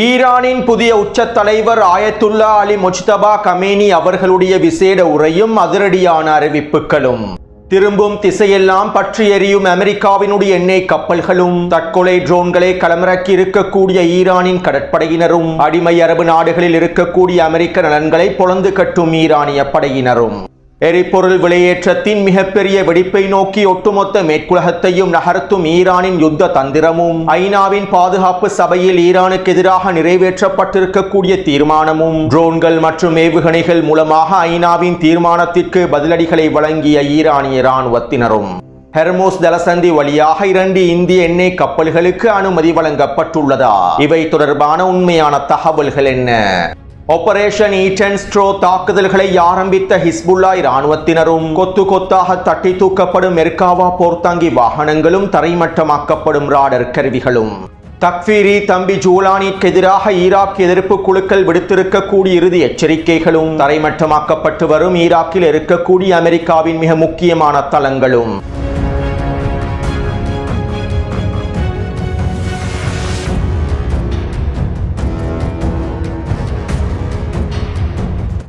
ஈரானின் புதிய உச்ச தலைவர் ஆயத்துல்லா அலி முஜ்தபா கமேனி அவர்களுடைய விசேட உரையும் அதிரடியான அறிவிப்புகளும். திரும்பும் திசையெல்லாம் பற்றி எரியும் அமெரிக்காவினுடைய எண்ணெய் கப்பல்களும், தற்கொலை ட்ரோன்களை களமிறக்கி இருக்கக்கூடிய ஈரானின் கடற்படையினரும், அடிமை அரபு நாடுகளில் இருக்கக்கூடிய அமெரிக்க நலன்களை பொளந்து கட்டும் ஈரானிய படையினரும், எரிபொருள் விலையேற்றத்தின் மிகப்பெரிய வெடிப்பை நோக்கி ஒட்டுமொத்த மேற்குலகத்தையும் நகர்த்தும் ஈரானின் யுத்த தந்திரமும், ஐநாவின் பாதுகாப்பு சபையில் ஈரானுக்கு எதிராக நிறைவேற்றப்பட்டிருக்கக்கூடிய தீர்மானமும், ட்ரோன்கள் மற்றும் ஏவுகணைகள் மூலமாக ஐநாவின் தீர்மானத்திற்கு பதிலடிகளை வழங்கிய ஈரானிய இராணுவத்தினரும், ஹெர்மோஸ் ஜலசந்தி வழியாக 2 இந்திய எண்ணெய் கப்பல்களுக்கு அனுமதி வழங்கப்பட்டுள்ளதா? இவை தொடர்பான உண்மையான தகவல்கள் என்ன? ஆபரேஷன் ஈட்டன் ஸ்ட்ரோ தாக்குதல்களை ஆரம்பித்த ஹிஸ்புல்லா இராணுவத்தினரும், கொத்து கொத்தாக தட்டி தூக்கப்படும் மெர்காவா போர்த்தாங்கி வாகனங்களும், தரைமட்டமாக்கப்படும் ராடர் கருவிகளும், தக்ஃபீரி தம்பி ஜூலானிற்கு எதிராக ஈராக் எதிர்ப்பு குழுக்கள் விடுத்திருக்கக்கூடிய இறுதி எச்சரிக்கைகளும், தரைமட்டமாக்கப்பட்டு வரும் ஈராக்கில் இருக்கக்கூடிய அமெரிக்காவின் மிக முக்கியமான தளங்களும்,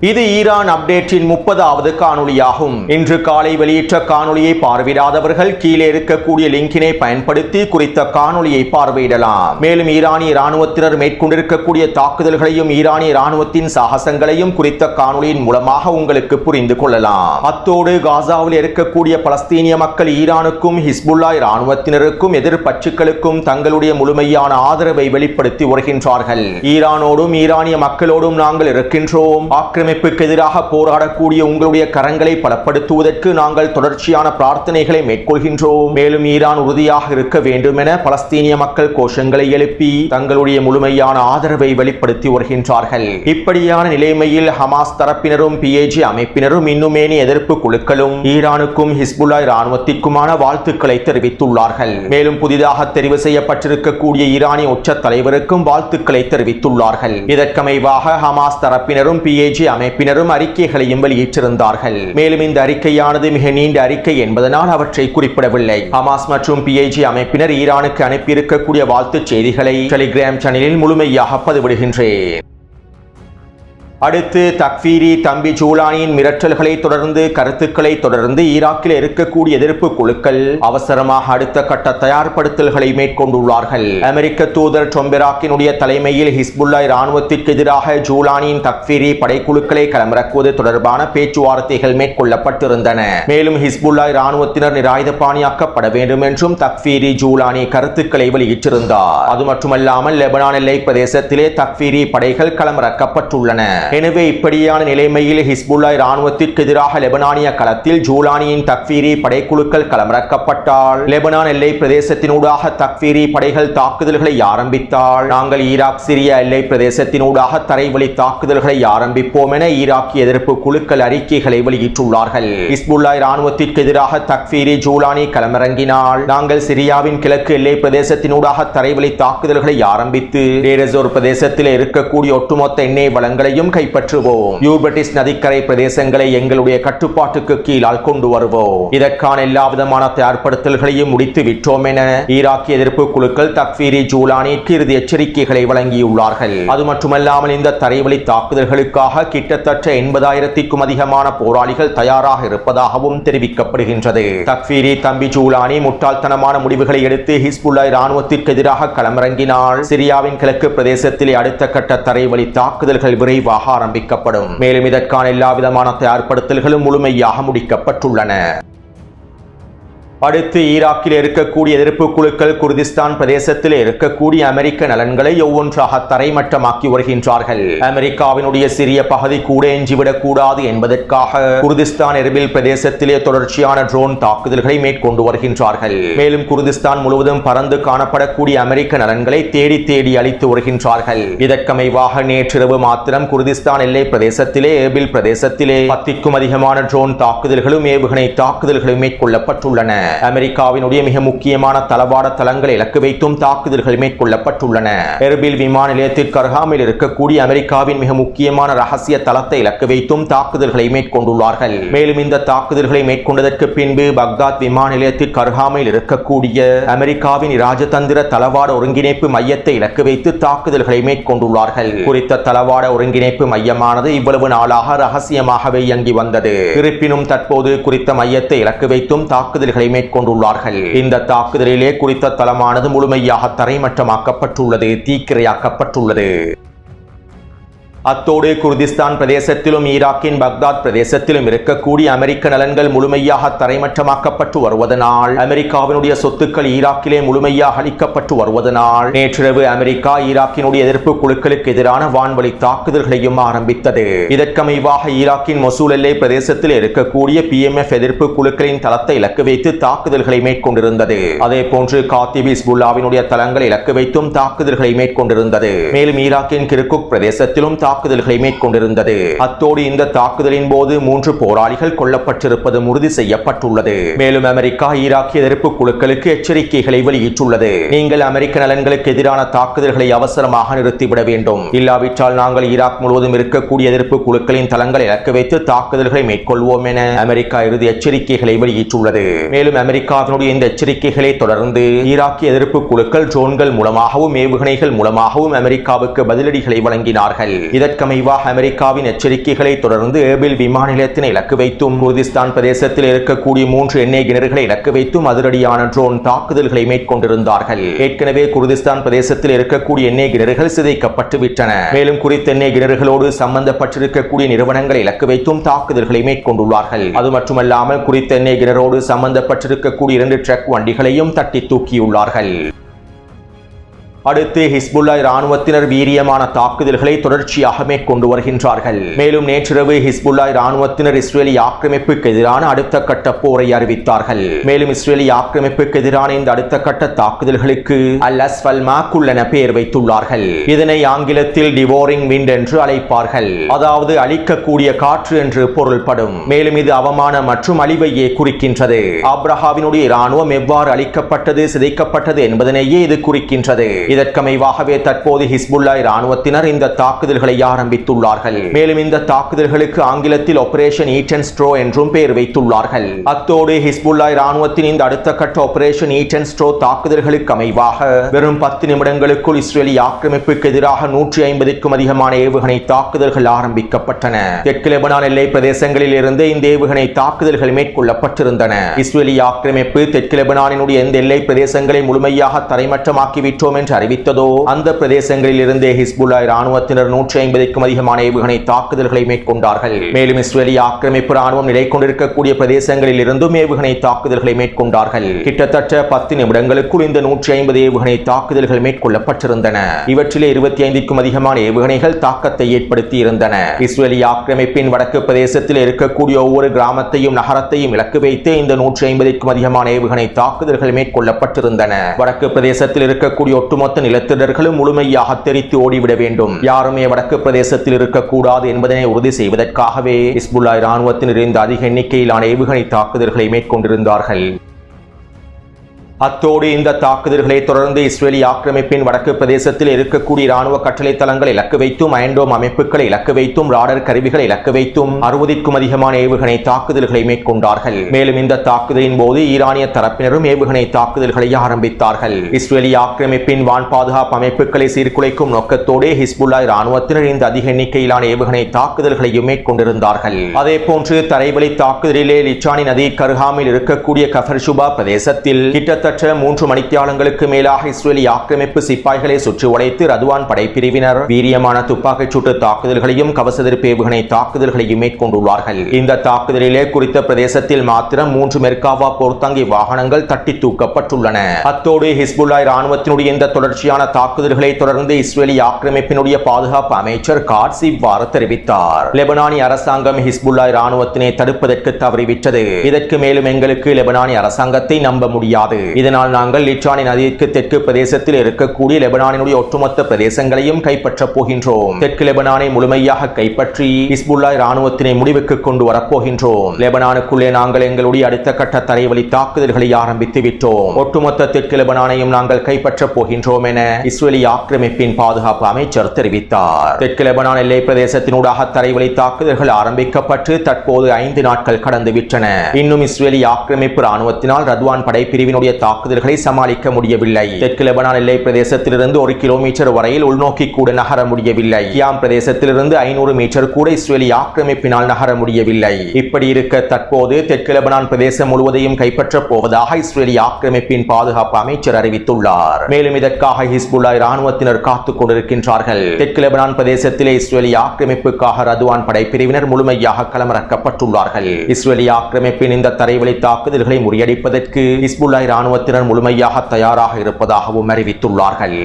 இது ஈரான் அப்டேட்டின் 30வது காணொளியாகும். இன்று காலை வெளியிட்ட காணொளியை பார்வையிடாதவர்கள் கீழே இருக்கக்கூடிய லிங்கினை பயன்படுத்தி குறித்த காணொளியை பார்வையிடலாம். மேலும் ஈரானிய இராணுவத்தினர் மேற்கொண்டிருக்கக்கூடிய தாக்குதல்களையும் ஈரானிய இராணுவத்தின் சாகசங்களையும் குறித்த காணொளியின் மூலமாக உங்களுக்கு புரிந்து கொள்ளலாம். அத்தோடு காசாவில் இருக்கக்கூடிய பலஸ்தீனிய மக்கள் ஈரானுக்கும் ஹிஸ்புல்லா இராணுவத்தினருக்கும் எதிர்ப்பற்றுக்களுக்கும் தங்களுடைய முழுமையான ஆதரவை வெளிப்படுத்தி வருகின்றார்கள். ஈரானோடும் ஈரானிய மக்களோடும் நாங்கள் இருக்கின்றோம். ஆக்கிரமிப்புக்கு எதிராக போராடக்கூடிய உங்களுடைய கரங்களை பலப்படுத்துவதற்கு நாங்கள் தொடர்ச்சியான பிரார்த்தனைகளை மேற்கொள்கின்றோம். மேலும் ஈரான் உறுதியாக இருக்க வேண்டும் என பலஸ்தீனிய மக்கள் கோஷங்களை எழுப்பி தங்களுடைய முழுமையான ஆதரவை வெளிப்படுத்தி வருகின்றார்கள். இப்படியான நிலைமையில் ஹமாஸ் தரப்பினரும் PAG அமைப்பினரும் இன்னுமேனி எதிர்ப்பு குழுக்களும் ஈரானுக்கும் ஹிஸ்புல்லா இராணுவத்திற்குமான வாழ்த்துக்களை தெரிவித்துள்ளார்கள். மேலும் புதிதாக தெரிவு செய்யப்பட்டிருக்கக்கூடிய ஈரானிய உச்ச தலைவருக்கும் வாழ்த்துக்களை தெரிவித்துள்ளார்கள். இதற்கமைவாக ஹமாஸ் தரப்பினரும் PAG அமைப்பினரும் அறிக்கைகளையும் வெளியிட்டிருந்தார்கள். மேலும் இந்த அறிக்கையானது மிக நீண்ட அறிக்கை என்பதனால் அவற்றை குறிப்பிடவில்லை. ஹமாஸ் மற்றும் PAG அமைப்பினர் ஈரானுக்கு அனுப்பியிருக்கக்கூடிய வாழ்த்துச் செய்திகளை டெலிகிராம் சேனலில் முழுமையாக பதிவிடுகின்றேன். அடுத்து தக்ஃபீரி தம்பி ஜூலானியின் மிரட்டல்களை தொடர்ந்து கருத்துக்களை தொடர்ந்து ஈராக்கில் இருக்கக்கூடிய எதிர்ப்பு குழுக்கள் அவசரமாக அடுத்த கட்ட தயார்படுத்தல்களை மேற்கொண்டுள்ளார்கள். அமெரிக்க தூதர் டொம்பெராக்கினுடைய தலைமையில் ஹிஸ்புல்லா இராணுவத்திற்கு எதிராக ஜூலானியின் தக்ஃபீரி படைக்குழுக்களை களமிறக்குவது தொடர்பான பேச்சுவார்த்தைகள் மேற்கொள்ளப்பட்டிருந்தன. மேலும் ஹிஸ்புல்லா இராணுவத்தினர் நிராயுதபாணியாக்கப்பட வேண்டும் என்றும் தக்ஃபீரி ஜூலானி கருத்துக்களை வெளியிட்டிருந்தார். அது மட்டுமல்லாமல் லெபனான் எல்லை பிரதேசத்திலே தக்ஃபீரி படைகள் களமிறக்கப்பட்டுள்ளன. எனவே இப்படியான நிலைமையில் ஹிஸ்புல்லா இராணுவத்திற்கு எதிராக லெபனானிய களத்தில் ஜூலானியின் தக்ஃபீரி படைக்குழுக்கள் களமிறக்கப்பட்டால், லெபனான் எல்லை பிரதேசத்தினூடாக தக்ஃபீரி படைகள் தாக்குதல்களை ஆரம்பித்தால், நாங்கள் ஈராக் சிரியா எல்லை பிரதேசத்தினூடாக தரைவழி தாக்குதல்களை ஆரம்பிப்போம் என ஈராக்கிய எதிர்ப்பு குழுக்கள் அறிக்கைகளை வெளியிட்டுள்ளார்கள். ஹிஸ்புல்லா இராணுவத்திற்கு எதிராக தக்ஃபீரி ஜூலானி களமிறங்கினால், நாங்கள் சிரியாவின் கிழக்கு எல்லை பிரதேசத்தினூடாக தரைவழி தாக்குதல்களை ஆரம்பித்து டேரசோர் பிரதேசத்தில் இருக்கக்கூடிய ஒட்டுமொத்த எண்ணெய் வளங்களையும் கைப்பற்றுவோம். யூப்ரட்டிஸ் நதிக்கரை பிரதேசங்களை எங்களுடைய கட்டுப்பாட்டுக்கு கீழால் கொண்டு வருவோம். இதற்கான எல்லா விதமான தயார்படுத்தல்களையும் முடித்து விட்டோம் என ஈராக்கிய எதிர்ப்பு குழுக்கள் தக்ஃபீரி ஜூலானிற்கு இறுதி எச்சரிக்கைகளை வழங்கியுள்ளார்கள். அது மட்டுமல்லாமல் இந்த தரைவழி தாக்குதல்களுக்காக கிட்டத்தட்ட 80,000க்கும் அதிகமான போராளிகள் தயாராக இருப்பதாகவும் தெரிவிக்கப்படுகின்றது. தக்ஃபீரி தம்பி ஜூலானி முட்டாள்தனமான முடிவுகளை எடுத்து ஹிஸ்புல்லா இராணுவத்திற்கு எதிராக களமிறங்கினால், சிரியாவின் கிழக்கு பிரதேசத்திலே அடுத்த கட்ட தரைவழி தாக்குதல்கள் விரைவாக ஆரம்பிக்கப்படும். மேலும் இதற்கான எல்லா விதமான தயார்படுத்தல்களும் முழுமையாக முடிக்கப்பட்டுள்ளன. அடுத்து ஈராக்கில் இருக்கக்கூடிய எதிர்ப்பு குழுக்கள் குர்திஸ்தான் பிரதேசத்தில் இருக்கக்கூடிய அமெரிக்க நலன்களை ஒவ்வொன்றாக தரைமட்டமாக்கி வருகின்றார்கள். அமெரிக்காவினுடைய சிறிய பகுதி கூட எஞ்சிவிடக் கூடாது என்பதற்காக குர்திஸ்தான் எர்பில் பிரதேசத்திலே தொடர்ச்சியான ட்ரோன் தாக்குதல்களை மேற்கொண்டு வருகின்றார்கள். மேலும் குர்திஸ்தான் முழுவதும் பறந்து காணப்படக்கூடிய அமெரிக்க நலன்களை தேடி தேடி அழித்து வருகின்றார்கள். இதற்கமைவாக நேற்றிரவு மாத்திரம் குர்திஸ்தான் எல்லை பிரதேசத்திலே எர்பில் பிரதேசத்திலே 10க்கும் அதிகமான ட்ரோன் தாக்குதல்களும் ஏவுகணை தாக்குதல்களும் மேற்கொள்ளப்பட்டுள்ளன. அமெரிக்காவினுடைய மிக முக்கியமான தளவாட தளங்களை இலக்கு வைத்தும் தாக்குதல்கள் மேற்கொள்ளப்பட்டுள்ளன. எர்பில் விமான நிலையத்திற்கு அருகாமையில் இருக்கக்கூடிய அமெரிக்காவின் மிக முக்கியமான ரகசிய தளத்தை இலக்கு வைத்தும் தாக்குதல்களை மேற்கொண்டுள்ளார்கள். மேலும் இந்த தாக்குதல்களை மேற்கொண்டதற்கு பின்பு பக்தாத் விமான நிலையத்திற்கு அருகாமையில் இருக்கக்கூடிய அமெரிக்காவின் ராஜதந்திர தளவாட ஒருங்கிணைப்பு மையத்தை இலக்கு வைத்து தாக்குதல்களை மேற்கொண்டுள்ளார்கள். குறித்த தளவாட ஒருங்கிணைப்பு மையமானது இவ்வளவு நாளாக ரகசியமாகவே இயங்கி வந்தது. இருப்பினும் தற்போது குறித்த மையத்தை இலக்கு வைத்தும் தாக்குதல்களை மேற்கொண்டுள்ளார்கள். இந்த தாக்குதலிலே குறித்த தளமானது முழுமையாக தரைமட்டமாக்கப்பட்டுள்ளது, தீக்கிரையாக்கப்பட்டுள்ளது. அத்தோடு குர்திஸ்தான் பிரதேசத்திலும் ஈராக்கின் பக்தாத் பிரதேசத்திலும் இருக்கக்கூடிய அமெரிக்க நலன்கள் முழுமையாக தரைமட்டமாக்கப்பட்டு வருவதனால் அமெரிக்காவினுடைய சொத்துக்கள் ஈராக்கிலே முழுமையாக அளிக்கப்பட்டு வருவதனால் நேற்றிரவு அமெரிக்கா ஈராக்கினுடைய எதிர்ப்பு குழுக்களுக்கு எதிரான வான்வழி தாக்குதல்களையும் ஆரம்பித்தது. இதற்கமைவாக ஈராக்கின் மொசூல் எல்லை பிரதேசத்தில் இருக்கக்கூடிய PMF எதிர்ப்பு குழுக்களின் தளத்தை இலக்கு வைத்து தாக்குதல்களை மேற்கொண்டிருந்தது. அதே போன்று காத்திப் ஹிஸ்புல்லாவினுடைய தளங்களை இலக்கு வைத்தும் தாக்குதல்களை மேற்கொண்டிருந்தது. மேலும் ஈராக்கின் கிர்குக் பிரதேசத்திலும் தாக்குதல்களை மேற்கொண்டிருந்தது. அத்தோடு இந்த தாக்குதலின் போது 3 போராளிகள் கொல்லப்பட்டிருப்பது உறுதி செய்யப்பட்டுள்ளது. மேலும் அமெரிக்கா ஈராக்கிய எதிர்ப்பு குழுக்களுக்கு எச்சரிக்கைகளை வெளியிட்டுள்ளது. நீங்கள் அமெரிக்க நலன்களுக்கு எதிரான தாக்குதல்களை அவசரமாக நிறுத்திவிட வேண்டும். இல்லாவிட்டால் நாங்கள் ஈராக் முழுவதும் இருக்கக்கூடிய எதிர்ப்பு குழுக்களின் தளங்களை இலக்கு வைத்து தாக்குதல்களை மேற்கொள்வோம் என அமெரிக்கா இறுதி எச்சரிக்கைகளை வெளியிட்டுள்ளது. மேலும் அமெரிக்காவினுடைய இந்த எச்சரிக்கைகளை தொடர்ந்து ஈராக்கிய எதிர்ப்பு குழுக்கள் ட்ரோன்கள் மூலமாகவும் ஏவுகணைகள் மூலமாகவும் அமெரிக்காவுக்கு பதிலடிகளை வழங்கினார்கள். இதற்கமைவாக அமெரிக்காவின் எச்சரிக்கைகளை தொடர்ந்து ஏர்பில் விமான நிலையத்தினை இலக்கு வைத்தும் குர்திஸ்தான் பிரதேசத்தில் இருக்கக்கூடிய 3 எண்ணெய் கிணறுகளை இலக்கு வைத்தும் அதிரடியான ட்ரோன் தாக்குதல்களை மேற்கொண்டிருந்தார்கள். ஏற்கனவே குர்திஸ்தான் பிரதேசத்தில் இருக்கக்கூடிய எண்ணெய் கிணறுகள் சிதைக்கப்பட்டு விட்டன. மேலும் குறித்த எண்ணெய் கிணறுகளோடு சம்பந்தப்பட்டிருக்கக்கூடிய நிறுவனங்களை இலக்கு வைத்தும் தாக்குதல்களை மேற்கொண்டுள்ளார்கள். அது மட்டுமல்லாமல் குறித்த எண்ணெய் கிணறோடு சம்பந்தப்பட்டிருக்கக்கூடிய 2 ட்ரக் வண்டிகளையும் தட்டி தூக்கியுள்ளார்கள். அடுத்து ஹிஸ்புல்லா இராணுவத்தினர் வீரியமான தாக்குதல்களை தொடர்ச்சியாக மேற்கொண்டு வருகின்றார்கள். மேலும் நேற்றிரவு ஹிஸ்புல்லா இராணுவத்தினர் இஸ்ரேலி ஆக்கிரமிப்புக்கு எதிரான அடுத்த கட்ட போரை அறிவித்தார்கள். மேலும் இஸ்ரேலி ஆக்கிரமிப்புக்கு எதிரான இந்த அடுத்த கட்ட தாக்குதல்களுக்கு அல்-அஸ்ஃபல் மாக்குல் என பெயர் வைத்துள்ளார்கள். இதனை ஆங்கிலத்தில் டிவோரிங் விண்ட் என்று அழைப்பார்கள். அதாவது அழிக்கக்கூடிய காற்று என்று பொருள்படும். மேலும் இது அவமானம் மற்றும் அழிவையே குறிக்கின்றது. ஆப்ரஹாவினுடைய இராணுவம் எவ்வாறு அழிக்கப்பட்டது, சிதைக்கப்பட்டது என்பதனையே இது குறிக்கின்றது. இதற்கமைவாகவே தற்போது ஹிஸ்புல்லா இராணுவத்தினர் இந்த தாக்குதல்களை ஆரம்பித்துள்ளார்கள். மேலும் இந்த தாக்குதல்களுக்கு ஆங்கிலத்தில் ஆபரேஷன் ஈட்டன் ஸ்ட்ரோ என்றும் பெயர் வைத்துள்ளார்கள். அத்தோடு ஹிஸ்புல்லா இராணுவத்தின் இந்த அடுத்த கட்ட ஆபரேஷன் ஈட்டன் ஸ்ட்ரோ தாக்குதல்களுக்கு அமைவாக வெறும் 10 நிமிடங்களுக்குள் இஸ்ரேலி ஆக்கிரமிப்புக்கு எதிராக 150க்கும் அதிகமான ஏவுகணை தாக்குதல்கள் ஆரம்பிக்கப்பட்டன. தெற்கு லெபனான் எல்லை பிரதேசங்களில் இருந்து இந்த ஏவுகணை தாக்குதல்கள் மேற்கொள்ளப்பட்டிருந்தன. இஸ்ரேலி ஆக்கிரமிப்பு தெற்கு லெபனானினுடைய எந்த எல்லை பிரதேசங்களை முழுமையாக தரைமட்டமாக்கிவிட்டோம் என்று அறிவித்ததோ அந்த பிரதேசங்களில் இருந்தே ஹிஸ்புல்லா இராணுவத்தினர் 150க்கும் அதிகமான ஏவுகணை தாக்குதல்களை மேற்கொண்டார்கள். மேலும் இஸ்ரேலி ஆக்கிரமிப்பு ராணுவம் நிலை கொண்டிருக்கக்கூடிய பிரதேசங்களில் இருந்தும் ஏவுகணை தாக்குதல்களை மேற்கொண்டார்கள். கிட்டத்தட்ட 10 நிமிடங்களுக்குள் இந்த 150 ஏவுகணை தாக்குதல்கள் மேற்கொள்ளப்பட்டிருந்தன. இவற்றிலே 25க்கும் அதிகமான ஏவுகணைகள் தாக்கத்தை ஏற்படுத்தி இருந்தன. இஸ்ரேலி ஆக்கிரமிப்பின் வடக்கு பிரதேசத்தில் இருக்கக்கூடிய ஒவ்வொரு கிராமத்தையும் நகரத்தையும் இலக்கு வைத்து இந்த 150க்கும் அதிகமான ஏவுகணை தாக்குதல்கள் மேற்கொள்ளப்பட்டிருந்தன. வடக்கு பிரதேசத்தில் இருக்கக்கூடிய ஒட்டுமொத்த நிலத்தினர்களும் முழுமையாக தெரித்து ஓடிவிட வேண்டும். யாருமே வடக்கு பிரதேசத்தில் இருக்கக்கூடாது என்பதனை உறுதி செய்வதற்காகவே ஹிஸ்புல்லா இராணுவத்தினர் இந்த அதிக எண்ணிக்கையிலான ஏவுகணை தாக்குதல்களை மேற்கொண்டிருந்தார்கள். அத்தோடு இந்த தாக்குதல்களை தொடர்ந்து இஸ்ரேலி ஆக்கிரமிப்பின் வடக்கு பிரதேசத்தில் இருக்கக்கூடிய இராணுவ கட்டளை தளங்களை இலக்கு வைத்தும் அயன்டோம் அமைப்புகளை இலக்கு வைத்தும் ராடர் கருவிகளை இலக்கு வைத்தும் 60க்கும் அதிகமான ஏவுகணை தாக்குதல்களை மேற்கொண்டார்கள். மேலும் இந்த தாக்குதலின் போது ஈரானிய தரப்பினரும் ஏவுகணை தாக்குதல்களை ஆரம்பித்தார்கள். இஸ்ரேலி ஆக்கிரமிப்பின் வான் பாதுகாப்பு அமைப்புகளை சீர்குலைக்கும் நோக்கத்தோடு ஹிஸ்புல்லா இராணுவத்தினர் இந்த அதிக எண்ணிக்கையிலான ஏவுகணை தாக்குதல்களையும் மேற்கொண்டிருந்தார்கள். அதே போன்று தரைவழி தாக்குதலிலே லிச்சானி நதி கருகாமில் இருக்கக்கூடிய கஃபர் ஷுபா பிரதேசத்தில் கிட்டத்தட்ட 3 மணித்தியாலங்களுக்கு மேலாக இஸ்ரேலி ஆக்கிரமிப்பு சிப்பாய்களை சுற்றி உடைத்து ரதுவான் படைப்பிரிவினர் வீரியமான துப்பாக்கிச் சூட்டு தாக்குதல்களையும் கவசெதிர்ப்பு ஏவுகணை தாக்குதல்களையும் மேற்கொண்டுள்ளார்கள். இந்த தாக்குதலிலே குறித்த பிரதேசத்தில் மாத்திரம் 3 மெர்காவா போர்த்தாங்கி வாகனங்கள் தட்டி தூக்கப்பட்டுள்ளன. அத்தோடு ஹிஸ்புல்லா இராணுவத்தினுடைய இந்த தொடர்ச்சியான தாக்குதல்களை தொடர்ந்து இஸ்ரேலி ஆக்கிரமிப்பினுடைய பாதுகாப்பு அமைச்சர் காட்ஸ் இவ்வாறு தெரிவித்தார். லெபனானிய அரசாங்கம் ஹிஸ்புல்லா இராணுவத்தினை தடுப்பதற்கு தவறிவிட்டது. இதற்கு மேலும் எங்களுக்கு லெபனானிய அரசாங்கத்தை நம்ப முடியாது. இதனால் நாங்கள் லிச்சானி நதிக்கு தெற்கு பிரதேசத்தில் இருக்கக்கூடிய லெபனானினுடைய ஒட்டுமொத்த பிரதேசங்களையும் கைப்பற்றப் போகின்றோம். தெற்கு லெபனானை முழுமையாக கைப்பற்றி ஹிஸ்புல்லா இராணுவத்தினை முடிவுக்கு கொண்டு வரப்போகின்றோம். லெபனானுக்குள்ளே நாங்கள் எங்களுடைய அடுத்த கட்ட தரைவழி தாக்குதல்களை ஆரம்பித்து விட்டோம். ஒட்டுமொத்த தெற்கு லெபனானையும் நாங்கள் கைப்பற்றப் போகின்றோம் என இஸ்ரேலி ஆக்கிரமிப்பின் பாதுகாப்பு அமைச்சர் தெரிவித்தார். தெற்கு லெபனான் எல்லை பிரதேசத்தினூடாக தரைவழி தாக்குதல்கள் ஆரம்பிக்கப்பட்டு தற்போது 5 நாட்கள் கடந்துவிட்டன. இன்னும் இஸ்ரேலி ஆக்கிரமிப்பு ராணுவத்தினால் ரத்வான் படைப்பிரிவினுடைய தாக்குதல்களை சமாளிக்க முடியவில்லை. தெற்கு லெபனான் எல்லை பிரதேசத்திலிருந்து 1 கிலோமீட்டர் வரையில் உள்நோக்கி கூட நகர முடியவில்லை. கியாம் பிரதேசத்திலிருந்து 500 மீட்டர் கூட இஸ்ரேலி ஆக்கிரமிப்பினால் நகர முடியவில்லை. இப்படி இருக்க தற்போது தெற்கு லெபனான் பிரதேசம் முழுவதையும் கைப்பற்றப் போவதாக இஸ்ரேலி ஆக்கிரமிப்பின் பாதுகாப்பு அமைச்சர் அறிவித்துள்ளார். மேலும் இதற்காக ஹிஸ்புல்லா இராணுவத்தினர் காத்துக் கொண்டிருக்கின்றார்கள். தெற்கு லெபனான் பிரதேசத்திலே இஸ்ரேலி ஆக்கிரமிப்புக்காக ரத்வான் படைப்பிரிவினர் முழுமையாக களமிறக்கப்பட்டுள்ளார்கள். இஸ்ரேலி ஆக்கிரமிப்பின் இந்த தரைவழி தாக்குதல்களை முறியடிப்பதற்கு ஹிஸ்புல்லா இராணுவத்தினர் முழுமையாக தயாராக இருப்பதாகவும் அறிவித்துள்ளார்கள்.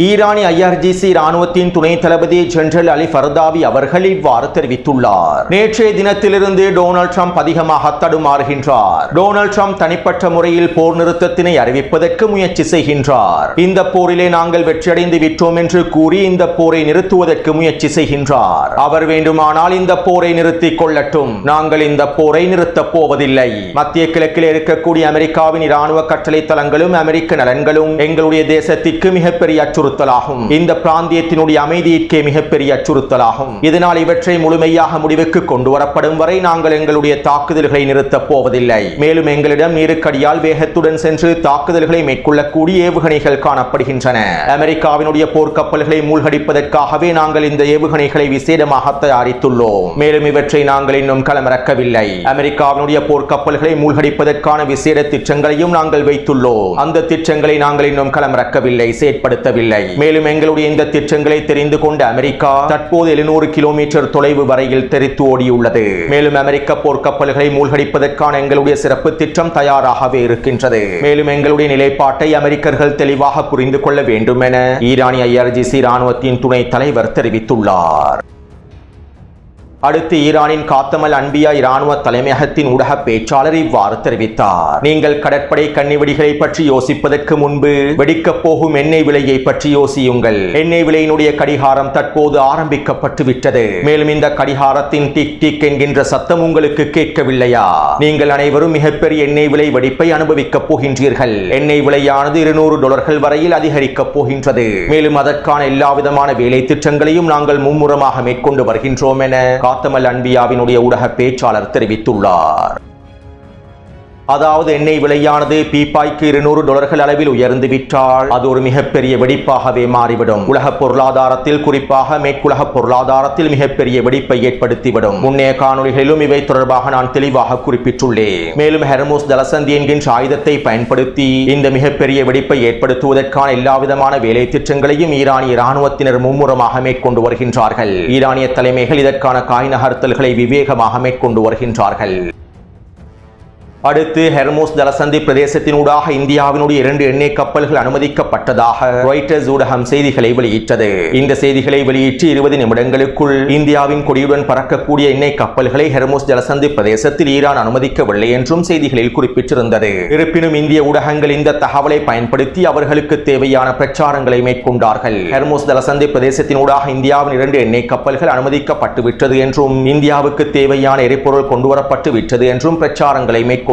ஈரானிய IRGC ராணுவத்தின் துணை தளபதி ஜெனரல் அலி ஃபர்தாவி அவர்கள் இவ்வாறு தெரிவித்துள்ளார். நேற்றைய தினத்திலிருந்து டொனால்ட் ட்ரம்ப் அதிகமாக தடுமாறுகின்றார். டொனால்ட் ட்ரம்ப் தனிப்பட்ட முறையில் போர் நிறுத்தத்தினை அறிவிப்பதற்கு முயற்சி செய்கின்றார். இந்த போரிலே நாங்கள் வெற்றியடைந்து விட்டோம் என்று கூறி இந்த போரை நிறுத்துவதற்கு முயற்சி செய்கின்றார். அவர் வேண்டுமானால் இந்த போரை நிறுத்திக் கொள்ளட்டும். நாங்கள் இந்த போரை நிறுத்தப் போவதில்லை. மத்திய கிழக்கில் இருக்கக்கூடிய அமெரிக்காவின் இராணுவ கட்டளை தளங்களும் அமெரிக்க நலன்களும் எங்களுடைய தேசத்திற்கு மிகப்பெரிய அச்சுறுத்தலாகும். இந்த பிராந்தியத்தினுடைய அமைதிக்கு மிகப்பெரிய அச்சுறுத்தலாகும். இதனால் இவற்றை முழுமையாக முடிவுக்கு கொண்டு வரப்படும் வரை நாங்கள் எங்களுடைய தாக்குதல்களை நிறுத்தப் போவதில்லை. மேலும் எங்களிடம் நீருக்கடியால் வேகத்துடன் சென்று தாக்குதல்களை மேற்கொள்ளக்கூடிய ஏவுகணைகள் காணப்படுகின்றன. அமெரிக்காவினுடைய போர்க்கப்பல்களை மூழ்கடிப்பதற்காகவே நாங்கள் இந்த ஏவுகணைகளை விசேடமாக தயாரித்துள்ளோம். மேலும் இவற்றை நாங்கள் இன்னும் களமிறக்கவில்லை. அமெரிக்காவினுடைய போர்க்கப்பல்களை மூழ்கடிப்பதற்கான விசேட திட்டங்களையும் நாங்கள் வைத்துள்ளோம். அந்த திட்டங்களை நாங்கள் இன்னும் களமிறக்கவில்லை, செயற்படுத்தவில்லை. மேலும் எங்களுடைய இந்த திட்டங்களை தெரிந்து கொண்ட அமெரிக்கா தற்போது 700 கிலோமீட்டர் தொலைவு வரையில் தெரித்து ஓடியுள்ளது. மேலும் அமெரிக்க போர்க்கப்பல்களை மூழ்கடிப்பதற்கான எங்களுடைய சிறப்பு திட்டம் தயாராகவே இருக்கின்றது. மேலும் எங்களுடைய நிலைப்பாட்டை அமெரிக்கர்கள் தெளிவாக புரிந்து கொள்ள வேண்டும் என ஈரானிய IRGC ராணுவத்தின் துணை தலைவர் தெரிவித்துள்ளார். அடுத்து ஈரானின் காத்தமல் அன்பியா இராணுவ தலைமையகத்தின் ஊடக பேச்சாளர் இவ்வாறு தெரிவித்தார். நீங்கள் கடற்படை கண்ணிவெடிகளை பற்றி யோசிப்பதற்கு முன்பு வெடிக்கப் போகும் எண்ணெய் விலையை பற்றி யோசியுங்கள். எண்ணெய் விலையினுடைய கடிகாரம் தற்போது ஆரம்பிக்கப்பட்டு விட்டது. மேலும் இந்த கடிகாரத்தின் டிக் டிக் என்கின்ற சத்தம் உங்களுக்கு கேட்கவில்லையா? நீங்கள் அனைவரும் மிகப்பெரிய எண்ணெய் விலை வெடிப்பை அனுபவிக்கப் போகின்றீர்கள். எண்ணெய் விலையானது $200 வரையில் அதிகரிக்கப் போகின்றது. மேலும் அதற்கான எல்லா விதமான வேலை திட்டங்களையும் நாங்கள் மும்முரமாக மேற்கொண்டு வருகின்றோம் என காத்தமல் அன்பியாவினுடைய ஊடக பேச்சாளர் தெரிவித்துள்ளார். அதாவது எண்ணெய் விலையானது பீப்பாய்க்கு $200 அளவில் உயர்ந்து விட்டால் அது ஒரு மிகப்பெரிய வெடிப்பாகவே மாறிவிடும். உலக பொருளாதாரத்தில், குறிப்பாக மேற்குலக பொருளாதாரத்தில் மிகப்பெரிய வெடிப்பை ஏற்படுத்திவிடும். முன்னைய காணொளிகளிலும் இவை தொடர்பாக நான் தெளிவாக குறிப்பிட்டுள்ளேன். மேலும் ஹெர்முஸ் ஜலசந்தி என்கின்ற ஆயுதத்தை பயன்படுத்தி இந்த மிகப்பெரிய வெடிப்பை ஏற்படுத்துவதற்கான எல்லா விதமான வேலை திட்டங்களையும் ஈரானிய இராணுவத்தினர் மும்முரமாக மேற்கொண்டு வருகின்றார்கள். ஈரானிய தலைமைகள் இதற்கான காய் நகர்த்தல்களை விவேகமாக மேற்கொண்டு வருகின்றார்கள். அடுத்து ஹெர்முஸ் ஜலசந்தி பிரதேசத்தினூடாக இந்தியாவினுடைய 2 எண்ணெய் கப்பல்கள் அனுமதிக்கப்பட்டதாக ராய்ட்டர்ஸ் ஊடகம் செய்திகளை வெளியிட்டது. இந்த செய்திகளை வெளியிட்டு 20 நிமிடங்களுக்குள் இந்தியாவின் கொடியுடன் பறக்கக்கூடிய எண்ணெய் கப்பல்களை ஹெர்முஸ் ஜலசந்தி பிரதேசத்தில் ஈரான் அனுமதிக்கவில்லை என்றும் செய்திகளில் குறிப்பிட்டிருந்தது. இருப்பினும் இந்திய ஊடகங்கள் இந்த தகவலை பயன்படுத்தி அவர்களுக்கு தேவையான பிரச்சாரங்களை மேற்கொண்டார்கள். ஹெர்முஸ் ஜலசந்தி பிரதேசத்தினூடாக இந்தியாவின் 2 எண்ணெய் கப்பல்கள் அனுமதிக்கப்பட்டு விட்டது என்றும் இந்தியாவுக்கு தேவையான எரிபொருள் கொண்டுவரப்பட்டு விட்டது என்றும் பிரச்சாரங்களை மேற்கொண்டார்கள்.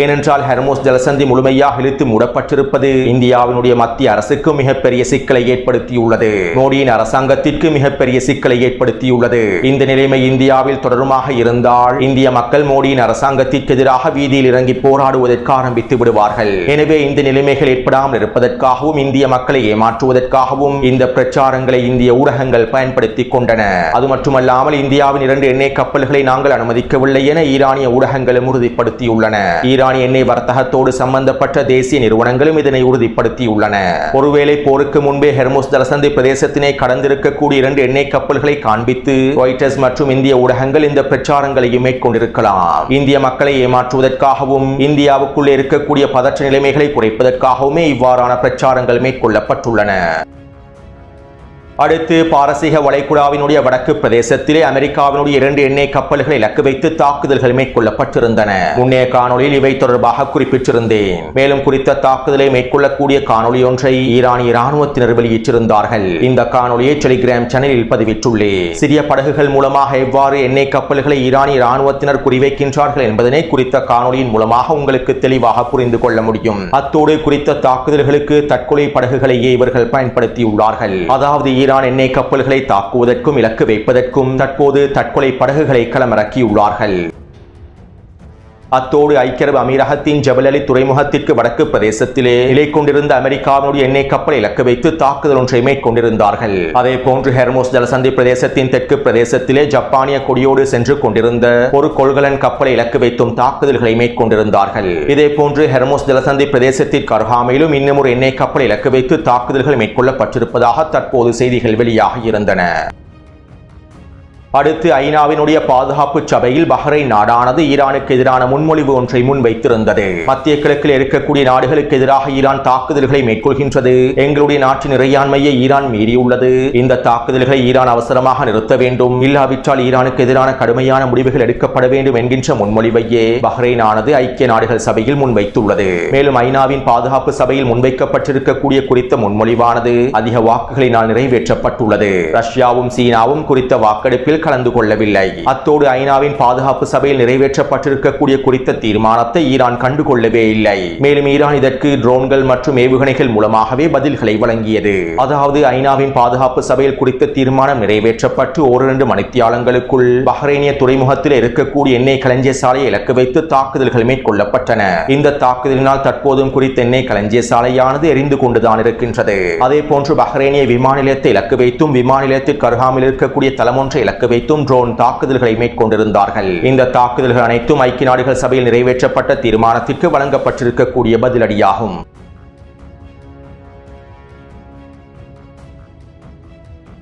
ஏனென்றால் ஹெர்முஸ் ஜலசந்தி முழுமையாக இழுத்து மூடப்பட்டிருப்பது இந்தியாவினுடைய மத்திய அரசுக்கு மிகப்பெரிய சிக்கலை ஏற்படுத்தியுள்ளது. மோடியின் அரசாங்கத்திற்கு மிகப்பெரிய சிக்கலை ஏற்படுத்தியுள்ளது. இந்த நிலைமை இந்தியாவில் தொடருமாக இருந்தால் இந்திய மக்கள் மோடியின் அரசாங்கத்திற்கு எதிராக வீதியில் இறங்கி போராடுவதற்கு ஆரம்பித்து விடுவார்கள். எனவே இந்த நிலைமைகள் ஏற்படாமல் இருப்பதற்காகவும் இந்திய மக்களை ஏமாற்றுவதற்காகவும் இந்த பிரச்சாரங்களை இந்திய ஊடகங்கள் பயன்படுத்திக் கொண்டன. அது மட்டுமல்லாமல் இந்தியாவின் 2 எண்ணெய் கப்பல்களை நாங்கள் அனுமதிக்கவில்லை என ஈரானிய ஊடகங்களும் உறுதிப்படுத்தியுள்ளன. ஈரானிய எண்ணெய் வர்த்தகத்தோடு சம்பந்தப்பட்ட தேசிய நிறுவனங்களும் இதனை உறுதிப்படுத்தியுள்ளன. ஒருவேளை போருக்கு முன்பே ஹெர்முஸ் ஜலசந்தி பிரதேசத்தினை கடந்திருக்கக்கூடிய 2 எண்ணெய் கப்பல்களை காண்பித்து ராய்ட்டர்ஸ் மற்றும் இந்திய ஊடகங்கள் இந்த பிரச்சாரங்களையும் மேற்கொண்டிருக்கலாம். இந்திய மக்களை ஏமாற்றுவதற்காகவும் இந்தியாவுக்குள்ளே இருக்கக்கூடிய பதற்ற நிலைமைகளை குறைப்பதற்காகவுமே இவ்வாறான பிரச்சாரங்கள் மேற்கொள்ளப்பட்டுள்ளன. அடுத்து பாரசீக வளைகுடாவினுடைய வடக்கு பிரதேசத்திலே அமெரிக்காவினுடைய 2 எண்ணெய் கப்பல்களை இலக்கு வைத்து தாக்குதல்கள் மேற்கொள்ளப்பட்டிருந்தன. முன்னைய காணொலியில் இவை தொடர்பாக குறிப்பிட்டிருந்தேன். மேலும் குறித்த தாக்குதலை மேற்கொள்ளக்கூடிய காணொலி ஒன்றை ஈரானிய இராணுவத்தினர் வெளியிட்டிருந்தார்கள். இந்த காணொலியை டெலிகிராம் சேனலில் பதிவிட்டுள்ளேன். சிறிய படகுகள் மூலமாக எவ்வாறு எண்ணெய் கப்பல்களை ஈரானிய இராணுவத்தினர் குறிவைக்கின்றார்கள் என்பதனை குறித்த காணொலியின் மூலமாக உங்களுக்கு தெளிவாக புரிந்து கொள்ள முடியும். அத்தோடு குறித்த தாக்குதல்களுக்கு தற்கொலை படகுகளையே இவர்கள் பயன்படுத்தியுள்ளார்கள். அதாவது ஈரான் எண்ணெய் கப்பல்களை தாக்குவதற்கும் இலக்கு வைப்பதற்கும் தற்போது தற்கொலை படகுகளை களமிறக்கியுள்ளார்கள். அத்தோடு ஐக்கிய அரபு அமீரகத்தின் ஜபல் அலி துறைமுகத்திற்கு வடக்கு பிரதேசத்திலே நிலை கொண்டிருந்த அமெரிக்காவினுடைய எண்ணெய் கப்பலை இலக்கு வைத்து தாக்குதல் ஒன்றை மேற்கொண்டிருந்தார்கள். அதே போன்று ஹெர்மோஸ் ஜலசந்தி பிரதேசத்தின் தெற்கு பிரதேசத்திலே ஜப்பானிய கொடியோடு சென்று கொண்டிருந்த ஒரு கொள்கலன் கப்பலை இலக்கு வைத்தும் தாக்குதல்களை மேற்கொண்டிருந்தார்கள். இதே போன்று ஹெர்மோஸ் ஜலசந்தி பிரதேசத்திற்கு அருகாமையிலும் இன்னும் ஒரு எண்ணெய் கப்பலை இலக்கு வைத்து தாக்குதல்கள் மேற்கொள்ளப்பட்டிருப்பதாக தற்போது செய்திகள் வெளியாகி இருந்தன. அடுத்து ஐநாவினுடைய பாதுகாப்பு சபையில் பஹ்ரைன் நாடானது ஈரானுக்கு எதிரான முன்மொழிவு ஒன்றை முன்வைத்திருந்தது. மத்திய கிழக்கில் இருக்கக்கூடிய நாடுகளுக்கு எதிராக ஈரான் தாக்குதல்களை மேற்கொள்கின்றது. எங்களுடைய நாட்டின் இறையாண்மையை ஈரான் மீறியுள்ளது. இந்த தாக்குதல்களை ஈரான் அவசரமாக நிறுத்த வேண்டும். இல்லாவிட்டால் ஈரானுக்கு எதிரான கடுமையான முடிவுகள் எடுக்கப்பட வேண்டும் என்கின்ற முன்மொழிவையே பஹ்ரைன் ஆனது ஐக்கிய நாடுகள் சபையில் முன்வைத்துள்ளது. மேலும் ஐநாவின் பாதுகாப்பு சபையில் முன்வைக்கப்பட்டிருக்கக்கூடிய குறித்த முன்மொழிவானது அதிக வாக்குகளினால் நிறைவேற்றப்பட்டுள்ளது. ரஷ்யாவும் சீனாவும் குறித்த வாக்கெடுப்பில் கலந்து கொள்ளவில்லை. அத்தோடு ஐநாவின் பாதுகாப்பு சபையில் நிறைவேற்றப்பட்டிருக்கக்கூடிய குறித்த தீர்மானத்தை ஈரான் கண்டுகொள்ளவே இல்லை. மேலும் ஈரான் இதற்கு ட்ரோன்கள் மற்றும் ஏவுகணைகள் மூலமாகவே பதில்களை வழங்கியது. அதாவது ஐநாவின் பாதுகாப்பு சபையில் குறித்த தீர்மானம் நிறைவேற்றப்பட்டு 1-2 மணித்தியாலங்களுக்குள் பஹ்ரைனிய துறைமுகத்தில் இருக்கக்கூடிய எண்ணெய் களஞ்சிய சாலையை இலக்கு வைத்து தாக்குதல்கள் மேற்கொள்ளப்பட்டன. இந்த தாக்குதலினால் தற்போதும் குறித்த எண்ணெய் களஞ்சிய சாலையானது எரிந்து கொண்டுதான் இருக்கின்றது. அதே போன்று பஹ்ரைனிய விமான நிலையத்தை இலக்கு வைத்தும் விமான நிலையத்திற்கு அருகாமையில் இருக்கக்கூடிய தளம் ஒன்றை இலக்கு வைத்தும் ட்ரோன் தாக்குதல்களை மேற்கொண்டிருந்தார்கள். இந்த தாக்குதல்கள் அனைத்தும் ஐக்கிய நாடுகள் சபையில் நிறைவேற்றப்பட்ட தீர்மானத்திற்கு வழங்கப்பட்டிருக்கக்கூடிய பதிலடியாகும்.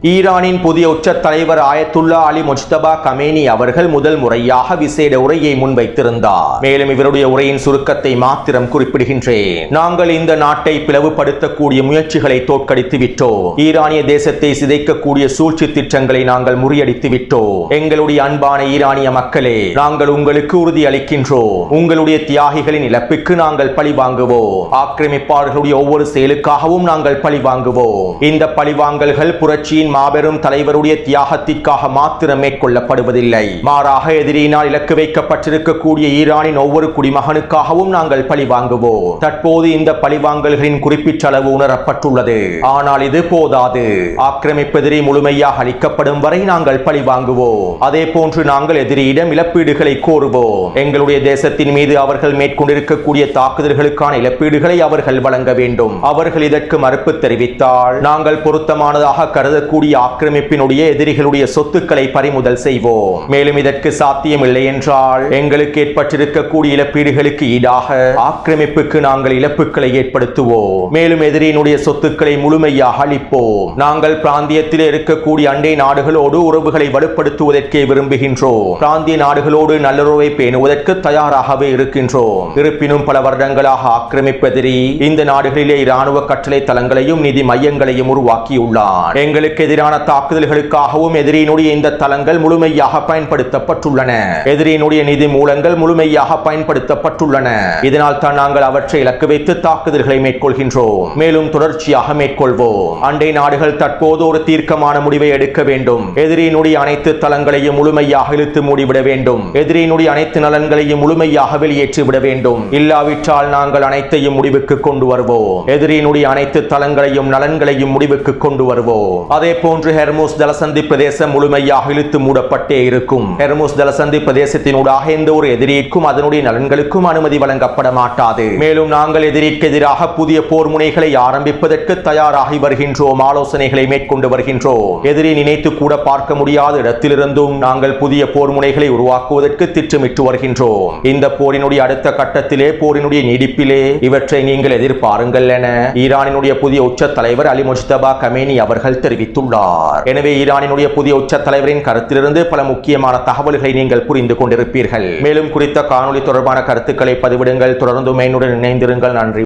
ஈரானின் புதிய உச்ச தலைவர் ஆயத்துல்லா அலி முஜ்தபா கமேனி அவர்கள் முதல் முறையாக விசேட உரையை முன்வைத்திருந்தார். மேலும் இவருடைய உரையின் சுருக்கத்தை மாத்திரம் குறிப்பிடுகின்றேன். நாங்கள் இந்த நாட்டை பிளவுபடுத்தக்கூடிய முயற்சிகளை தோற்கடித்து விட்டோம். ஈரானிய தேசத்தை சிதைக்கக்கூடிய சூழ்ச்சி திட்டங்களை நாங்கள் முறியடித்து விட்டோம். எங்களுடைய அன்பான ஈரானிய மக்களே, நாங்கள் உங்களுக்கு உறுதி அளிக்கின்றோம். உங்களுடைய தியாகிகளின் இழப்புக்கு நாங்கள் பழி வாங்குவோம். ஆக்கிரமிப்பாளர்களுடைய ஒவ்வொரு செயலுக்காகவும் நாங்கள் பழி வாங்குவோம். இந்த பழிவாங்கல்கள் புரட்சியின் மாபெரும் தலைவருடைய தியாகத்திற்காக மாத்திரம் மேற்கொள்ளப்படுவதில்லை. மாறாக எதிரியினால் இலக்கு வைக்கப்பட்டிருக்கக்கூடிய ஈரானின் ஒவ்வொரு குடிமகனுக்காகவும் நாங்கள் பழி வாங்குவோம். தற்போது இந்த பழிவாங்கல்களின் குறிப்பிட்ட அளவு உணரப்பட்டுள்ளது. ஆனால் இது போதாது. ஆக்கிரமிப்பு எதிரி முழுமையாக அளிக்கப்படும் வரை நாங்கள் பழி வாங்குவோம். அதே போன்று நாங்கள் எதிரியிடம் இழப்பீடுகளை கோருவோம். எங்களுடைய தேசத்தின் மீது அவர்கள் மேற்கொண்டிருக்கக்கூடிய தாக்குதல்களுக்கான இழப்பீடுகளை அவர்கள் வழங்க வேண்டும். அவர்கள் இதற்கு மறுப்பு தெரிவித்தால் நாங்கள் பொருத்தமானதாக கருதக்கூடிய ஆக்கிரமிப்பினுடைய எதிரிகளுடைய சொத்துக்களை பறிமுதல் செய்வோம். மேலும் இதற்கு சாத்தியமில்லை என்றால் எங்களுக்கு ஏற்பட்டிருக்கக்கூடிய இழப்பீடுகளுக்கு ஈடாக ஆக்கிரமிப்புக்கு நாங்கள் இழப்புகளை ஏற்படுத்துவோம். மேலும் எதிரியினுடைய சொத்துக்களை முழுமையாக அளிப்போம். நாங்கள் பிராந்தியத்தில் இருக்கக்கூடிய அண்டை நாடுகளோடு உறவுகளை வலுப்படுத்துவதற்கே விரும்புகின்றோம். பிராந்திய நாடுகளோடு நல்லுறவை பேணுவதற்கு தயாராகவே இருக்கின்றோம். இருப்பினும் பல வருடங்களாக ஆக்கிரமிப்பு எதிரி இந்த நாடுகளிலே இராணுவ கட்டளை தளங்களையும் நிதி மையங்களையும் உருவாக்கியுள்ளார். எங்களுக்கு எதிரான தாக்குதல்களுக்காகவும் எதிரியினுடைய இந்த தளங்கள் முழுமையாக பயன்படுத்தப்பட்டுள்ளன. எதிரியினுடைய நிதி மூலங்கள் முழுமையாக பயன்படுத்தப்பட்டுள்ளன. இதனால் தான் நாங்கள் அவற்றை இலக்கு வைத்து தாக்குதல்களை மேற்கொள்கின்றோம். மேலும் தொடர்ச்சியாக மேற்கொள்வோம். அண்டை நாடுகள் தற்போது ஒரு தீர்க்கமான முடிவை எடுக்க வேண்டும். எதிரியினுடைய அனைத்து தளங்களையும் முழுமையாக இழுத்து மூடிவிட வேண்டும். எதிரியினுடைய அனைத்து நலன்களையும் முழுமையாக வெளியேற்றிவிட வேண்டும். இல்லாவிட்டால் நாங்கள் அனைத்தையும் முடிவுக்கு கொண்டு வருவோம். எதிரியினுடைய அனைத்து தளங்களையும் நலன்களையும் முடிவுக்கு கொண்டு வருவோம். அதே போன்று ஹெர்மோஸ் ஜலசந்தி பிரதேசம் முழுமையாக இழுத்து மூடப்பட்டே இருக்கும். ஹெர்மோஸ் ஜலசந்தி பிரதேசத்தினூடாக எந்த ஒரு எதிரிக்கும் அதனுடைய நலன்களுக்கும் அனுமதி வழங்கப்பட மாட்டாது. மேலும் நாங்கள் எதிரிக்கு எதிராக புதிய போர் முனைகளை ஆரம்பிப்பதற்கு தயாராகி வருகின்றோம். ஆலோசனைகளை மேற்கொண்டு வருகின்றோம். எதிரி நினைத்து கூட பார்க்க முடியாத இடத்திலிருந்தும் நாங்கள் புதிய போர் முனைகளை உருவாக்குவதற்கு திட்டமிட்டு வருகின்றோம். இந்த போரினுடைய அடுத்த கட்டத்திலே போரினுடைய நீடிப்பிலே இவற்றை நீங்கள் எதிர்பாருங்கள் என ஈரானினுடைய புதிய உச்ச தலைவர் அலி முஜ்தபா கமேனி அவர்கள் தெரிவித்துள்ளார். எனவே ஈரானினுடைய புதிய உச்ச தலைவரின் கருத்திலிருந்து பல முக்கியமான தகவல்களை நீங்கள் புரிந்து கொண்டிருப்பீர்கள். மேலும் குறித்த காணொளி தொடர்பான கருத்துக்களை பதிவிடுங்கள். தொடர்ந்து என்னுடன் இணைந்திருங்கள். நன்றி.